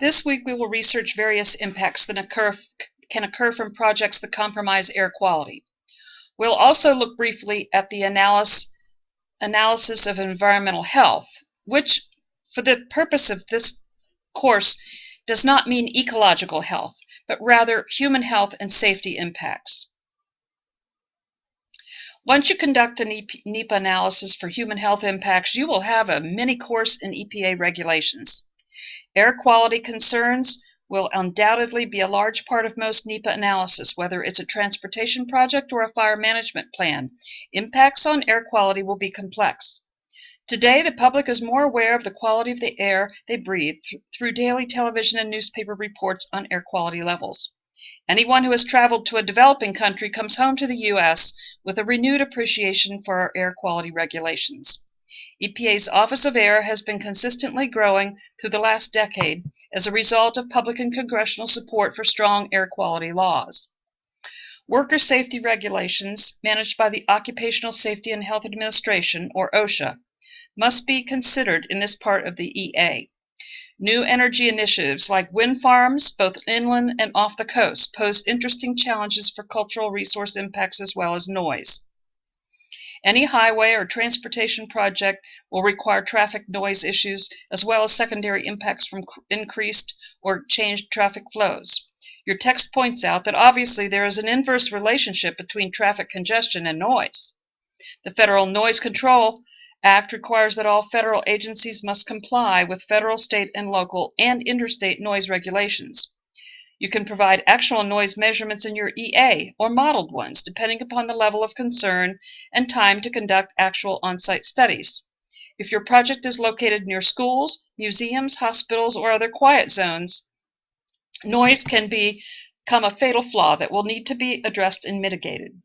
This week we will research various impacts that can occur from projects that compromise air quality. We'll also look briefly at the analysis of environmental health, which, for the purpose of this course, does not mean ecological health, but rather human health and safety impacts. Once you conduct an NEPA analysis for human health impacts, you will have a mini course in EPA regulations. Air quality concerns will undoubtedly be a large part of most NEPA analysis, whether it's a transportation project or a fire management plan. Impacts on air quality will be complex. Today, the public is more aware of the quality of the air they breathe through daily television and newspaper reports on air quality levels. Anyone who has traveled to a developing country comes home to the U.S. with a renewed appreciation for our air quality regulations. EPA's Office of Air has been consistently growing through the last decade as a result of public and congressional support for strong air quality laws. Worker safety regulations, managed by the Occupational Safety and Health Administration, or OSHA, must be considered in this part of the EA. New energy initiatives like wind farms, both inland and off the coast, pose interesting challenges for cultural resource impacts as well as noise. Any highway or transportation project will require traffic noise issues as well as secondary impacts from increased or changed traffic flows. Your text points out that obviously there is an inverse relationship between traffic congestion and noise. The Federal Noise Control Act requires that all federal agencies must comply with federal, state, and local and interstate noise regulations. You can provide actual noise measurements in your EA or modeled ones, depending upon the level of concern and time to conduct actual on-site studies. If your project is located near schools, museums, hospitals, or other quiet zones, noise can become a fatal flaw that will need to be addressed and mitigated.